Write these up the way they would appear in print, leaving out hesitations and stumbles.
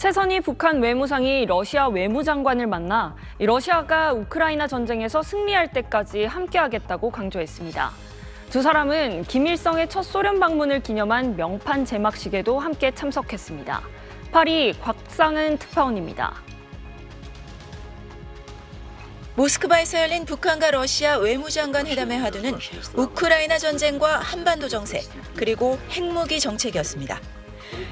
최선희 북한 외무상이 러시아 외무장관을 만나 러시아가 우크라이나 전쟁에서 승리할 때까지 함께하겠다고 강조했습니다. 두 사람은 김일성의 첫 소련 방문을 기념한 명판 제막식에도 함께 참석했습니다. 파리 곽상은 특파원입니다. 모스크바에서 열린 북한과 러시아 외무장관 회담의 화두는 우크라이나 전쟁과 한반도 정세, 그리고 핵무기 정책이었습니다.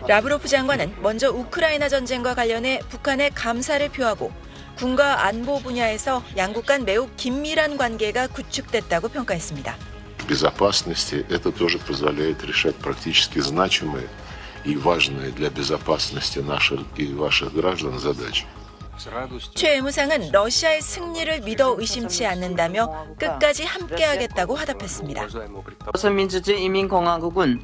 라브로프 장관은 먼저 우크라이나 전쟁과 관련해 북한의 감사를 표하고 군과 안보 분야에서 양국 간 매우 긴밀한 관계가 구축됐다고 평가했습니다. безопасности это тоже позволяет решать практически значимые и важные для безопасности наших и ваших граждан задачи. 최 외무상은 러시아의 승리를 믿어 의심치 않는다며 끝까지 함께하겠다고 화답했습니다. 조선민주주의 인민공화국은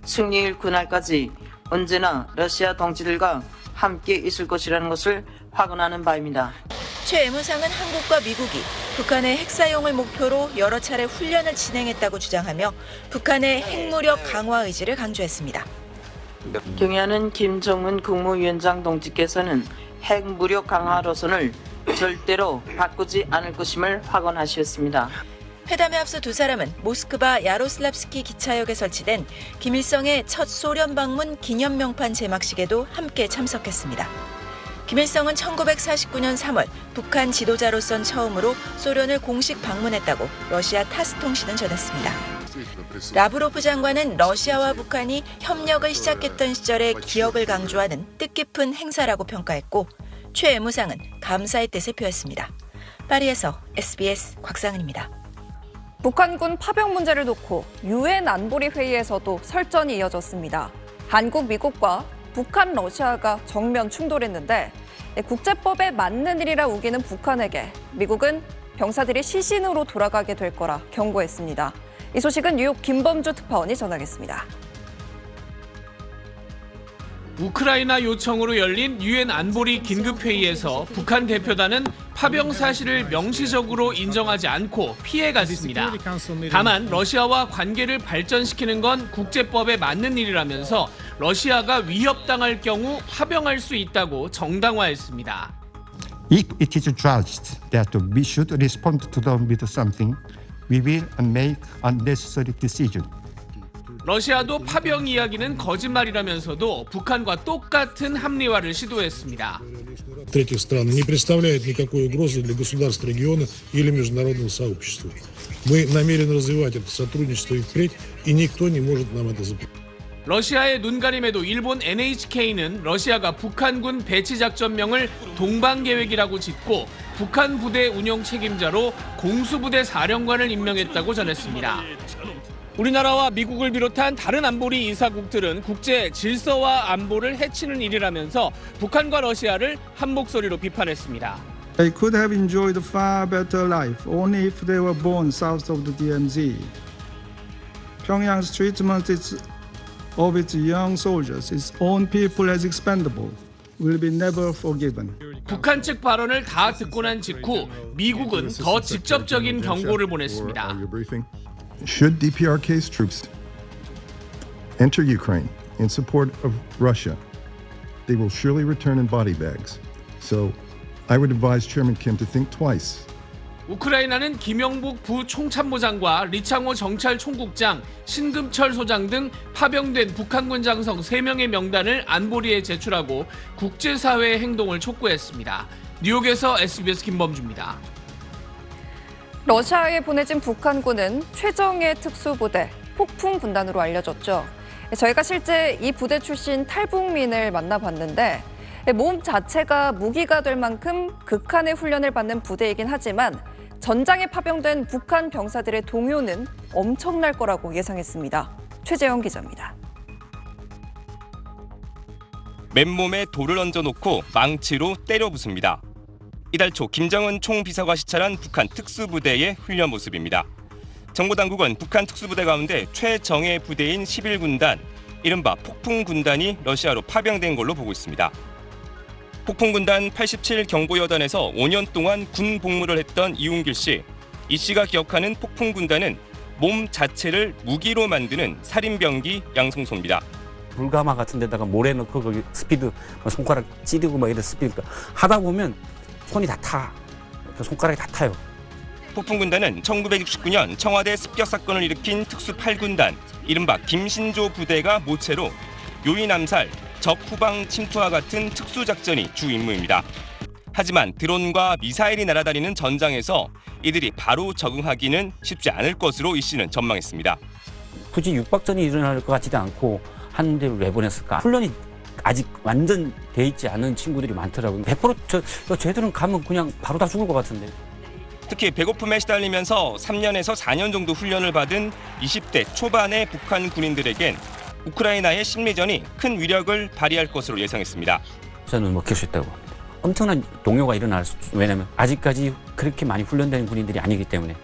승리일 그날까지 언제나 러시아 동지들과 함께 있을 것이라는 것을 확언하는 바입니다. 최 외무상은 한국과 미국이 북한의 핵 사용을 목표로 여러 차례 훈련을 진행했다고 주장하며 북한의 핵무력 강화 의지를 강조했습니다. 경의하는 김정은 국무위원장 동지께서는 핵무력 강화 노선을 절대로 바꾸지 않을 것임을 확언하셨습니다. 회담에 앞서 두 사람은 모스크바 야로슬랍스키 기차역에 설치된 김일성의 첫 소련 방문 기념 명판 제막식에도 함께 참석했습니다. 김일성은 1949년 3월 북한 지도자로선 처음으로 소련을 공식 방문했다고 러시아 타스 통신은 전했습니다. 라브로프 장관은 러시아와 북한이 협력을 시작했던 시절의 기억을 강조하는 뜻깊은 행사라고 평가했고 최 외무상은 감사의 뜻을 표했습니다. 파리에서 SBS 곽상은입니다. 북한군 파병 문제를 놓고 유엔 안보리 회의에서도 설전이 이어졌습니다. 한국, 미국과 북한, 러시아가 정면 충돌했는데 국제법에 맞는 일이라 우기는 북한에게 미국은 병사들이 시신으로 돌아가게 될 거라 경고했습니다. 이 소식은 뉴욕 김범주 특파원이 전하겠습니다. 우크라이나 요청으로 열린 유엔 안보리 긴급회의에서 북한 대표단은 파병 사실을 명시적으로 인정하지 않고 피해갔습니다. 다만 러시아와 관계를 발전시키는 건 국제법에 맞는 일이라면서 러시아가 위협당할 경우 파병할 수 있다고 정당화했습니다. If it is judged that we should respond to them with something, we will make unnecessary decision. 러시아도 파병 이야기는 거짓말이라면서도 북한과 똑같은 합리화를 시도했습니다. Третьих стран не представляет никакой угрозы для государств региона или международного сообщества. Мы намерены развивать это сотрудничество и впредь, и никто не может нам это запретить. 러시아의 눈가림에도 일본 NHK는 러시아가 북한군 배치 작전명을 동방계획이라고 짓고 북한 부대 운영 책임자로 공수부대 사령관을 임명했다고 전했습니다. 우리나라와 미국을 비롯한 다른 안보리 이사국들은 국제 질서와 안보를 해치는 일이라면서 북한과 러시아를 한 목소리로 비판했습니다. They could have enjoyed a far better life only if they were born south of the DMZ. Pyongyang's treatment of its young soldiers, its own people as expendable, will be never forgiven. 북한 측 발언을 다 듣고 난 직후 미국은 더 직접적인 경고를 보냈습니다. Should DPRK's troops enter Ukraine in support of Russia, they will surely return in body bags. So I would advise Chairman Kim to think twice. 우크라이나는 김영복 부총참모장과 리창호 정찰총국장, 신금철 소장 등 파병된 북한군 장성 3명의 명단을 안보리에 제출하고 국제사회의 행동을 촉구했습니다. 뉴욕에서 SBS 김범주입니다. 러시아에 보내진 북한군은 최정예 특수부대, 폭풍군단으로 알려졌죠. 저희가 실제 이 부대 출신 탈북민을 만나봤는데 몸 자체가 무기가 될 만큼 극한의 훈련을 받는 부대이긴 하지만 전장에 파병된 북한 병사들의 동요는 엄청날 거라고 예상했습니다. 최재영 기자입니다. 맨몸에 돌을 얹어놓고 망치로 때려 부숩니다. 이달 초 김정은 총비서가 시찰한 북한 특수부대의 훈련 모습입니다. 정보당국은 북한 특수부대 가운데 최정예 부대인 11군단, 이른바 폭풍군단이 러시아로 파병된 걸로 보고 있습니다. 폭풍군단 87 경보여단에서 5년 동안 군 복무를 했던 이웅길 씨. 이 씨가 기억하는 폭풍군단은 몸 자체를 무기로 만드는 살인병기 양성소입니다. 불가마 같은 데다가 모래 넣고 거기 스피드 손가락 찌르고 막 이런 스피드 하다 보면 손이 다 타. 손가락이 다 타요. 폭풍군단은 1969년 청와대 습격 사건을 일으킨 특수 8군단 이른바 김신조 부대가 모체로 요인 암살, 적 후방 침투와 같은 특수작전이 주 임무입니다. 하지만 드론과 미사일이 날아다니는 전장에서 이들이 바로 적응하기는 쉽지 않을 것으로 이 씨는 전망했습니다. 굳이 육박전이 일어날 것 같지도 않고 하는 데를 왜 보냈을까? 훈련이 아직 완전 돼 있지 않은 친구들이 많더라고요. 100% 쟤들은 가면 그냥 바로 다 죽을 것 같은데. 특히 배고픔에 시달리면서 3년에서 4년 정도 훈련을 받은 20대 초반의 북한 군인들에겐 우크라이나의 심리전이 큰 위력을 발휘할 것으로 예상했습니다. 저는 먹힐 수 있다고 합니다. 엄청난 동요가 일어날 수 있어요. 왜냐하면 아직까지 그렇게 많이 훈련된 군인들이 아니기 때문에.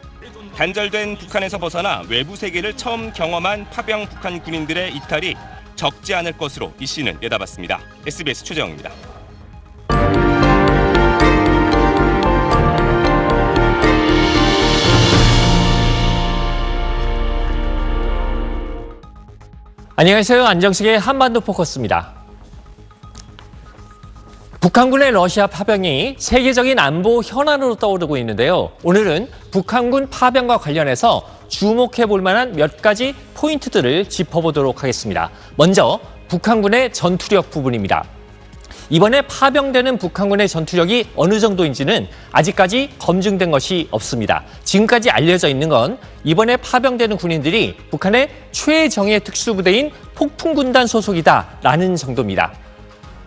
단절된 북한에서 벗어나 외부 세계를 처음 경험한 파병 북한 군인들의 이탈이 적지 않을 것으로 이 씨는 내다봤습니다. SBS 최재영입니다. 안녕하세요. 안정식의 한반도 포커스입니다. 북한군의 러시아 파병이 세계적인 안보 현안으로 떠오르고 있는데요. 오늘은 북한군 파병과 관련해서 주목해 볼 만한 몇 가지 포인트들을 짚어보도록 하겠습니다. 먼저 북한군의 전투력 부분입니다. 이번에 파병되는 북한군의 전투력이 어느 정도인지는 아직까지 검증된 것이 없습니다. 지금까지 알려져 있는 건 이번에 파병되는 군인들이 북한의 최정예 특수부대인 폭풍군단 소속이다라는 정도입니다.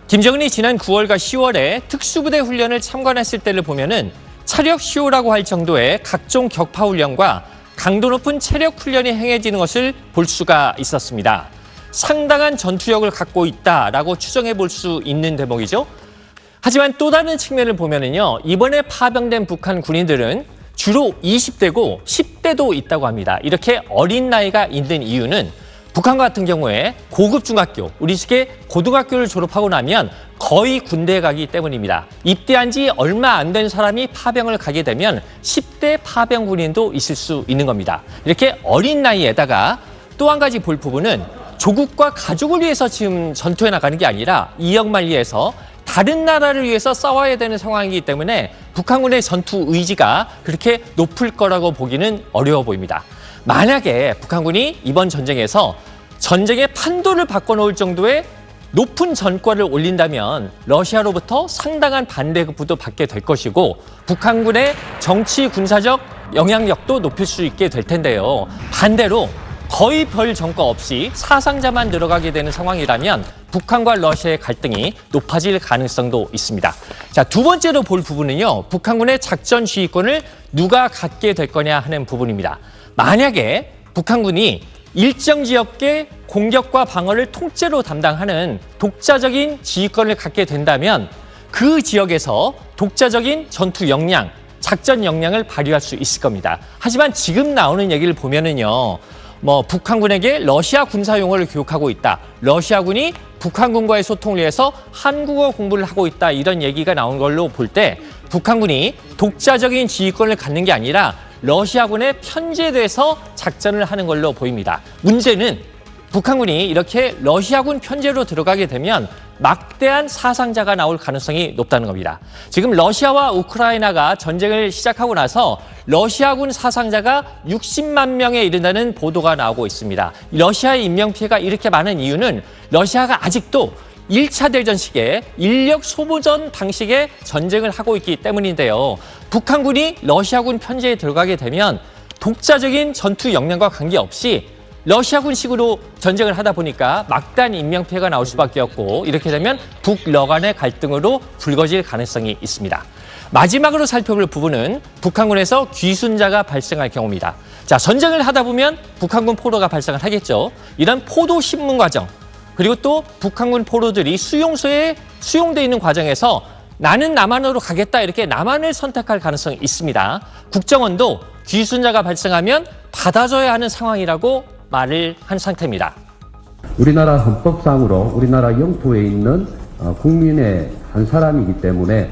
김정은이 지난 9월과 10월에 특수부대 훈련을 참관했을 때를 보면은 차력 쇼라고 할 정도의 각종 격파 훈련과 강도 높은 체력 훈련이 행해지는 것을 볼 수가 있었습니다. 상당한 전투력을 갖고 있다라고 추정해 볼 수 있는 대목이죠. 하지만 또 다른 측면을 보면은요, 이번에 파병된 북한 군인들은 주로 20대고 10대도 있다고 합니다. 이렇게 어린 나이가 있는 이유는 북한 같은 경우에 고급 중학교, 우리식의 고등학교를 졸업하고 나면 거의 군대에 가기 때문입니다. 입대한 지 얼마 안 된 사람이 파병을 가게 되면 10대 파병 군인도 있을 수 있는 겁니다. 이렇게 어린 나이에다가 또 한 가지 볼 부분은 조국과 가족을 위해서 지금 전투에 나가는 게 아니라 이역만리해서 다른 나라를 위해서 싸워야 되는 상황이기 때문에 북한군의 전투 의지가 그렇게 높을 거라고 보기는 어려워 보입니다. 만약에 북한군이 이번 전쟁에서 전쟁의 판도를 바꿔놓을 정도의 높은 전과를 올린다면 러시아로부터 상당한 반대급부도 받게 될 것이고 북한군의 정치 군사적 영향력도 높일 수 있게 될 텐데요. 반대로 거의 별 전과 없이 사상자만 늘어가게 되는 상황이라면 북한과 러시아의 갈등이 높아질 가능성도 있습니다. 자, 두 번째로 볼 부분은요, 북한군의 작전 지휘권을 누가 갖게 될 거냐 하는 부분입니다. 만약에 북한군이 일정 지역의 공격과 방어를 통째로 담당하는 독자적인 지휘권을 갖게 된다면 그 지역에서 독자적인 전투 역량, 작전 역량을 발휘할 수 있을 겁니다. 하지만 지금 나오는 얘기를 보면은요, 북한군에게 러시아 군사 용어를 교육하고 있다. 러시아군이 북한군과의 소통을 위해서 한국어 공부를 하고 있다. 이런 얘기가 나온 걸로 볼 때 북한군이 독자적인 지휘권을 갖는 게 아니라 러시아군의 편제돼서 작전을 하는 걸로 보입니다. 문제는 북한군이 이렇게 러시아군 편제로 들어가게 되면 막대한 사상자가 나올 가능성이 높다는 겁니다. 지금 러시아와 우크라이나가 전쟁을 시작하고 나서 러시아군 사상자가 60만 명에 이른다는 보도가 나오고 있습니다. 러시아의 인명피해가 이렇게 많은 이유는 러시아가 아직도 1차 대전 시기에 인력 소모전 방식의 전쟁을 하고 있기 때문인데요. 북한군이 러시아군 편제에 들어가게 되면 독자적인 전투 역량과 관계없이 러시아군식으로 전쟁을 하다 보니까 막대한 인명피해가 나올 수밖에 없고 이렇게 되면 북러 간의 갈등으로 불거질 가능성이 있습니다. 마지막으로 살펴볼 부분은 북한군에서 귀순자가 발생할 경우입니다. 자, 전쟁을 하다 보면 북한군 포로가 발생을 하겠죠. 이런 포도 신문 과정, 그리고 또 북한군 포로들이 수용소에 수용돼 있는 과정에서 나는 남한으로 가겠다 이렇게 남한을 선택할 가능성이 있습니다. 국정원도 귀순자가 발생하면 받아줘야 하는 상황이라고 말을 한 상태입니다. 우리나라 헌법상으로 우리나라 영토에 있는 국민의 한 사람이기 때문에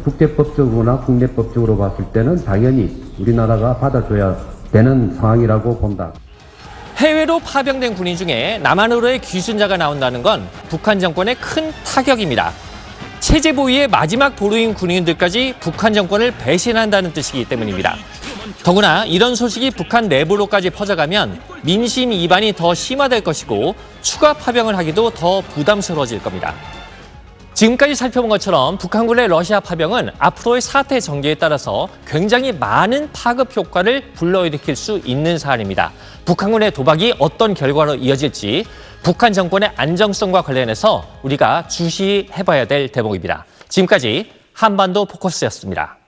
국제법적으로나 국내법적으로 봤을 때는 당연히 우리나라가 받아줘야 되는 상황이라고 본다. 해외로 파병된 군인 중에 남한으로의 귀순자가 나온다는 건 북한 정권의 큰 타격입니다. 체제 보위의 마지막 보루인 군인들까지 북한 정권을 배신한다는 뜻이기 때문입니다. 더구나 이런 소식이 북한 내부로까지 퍼져가면 민심 이반이 더 심화될 것이고 추가 파병을 하기도 더 부담스러워질 겁니다. 지금까지 살펴본 것처럼 북한군의 러시아 파병은 앞으로의 사태 전개에 따라서 굉장히 많은 파급 효과를 불러일으킬 수 있는 사안입니다. 북한군의 도박이 어떤 결과로 이어질지 북한 정권의 안정성과 관련해서 우리가 주시해봐야 될 대목입니다. 지금까지 한반도 포커스였습니다.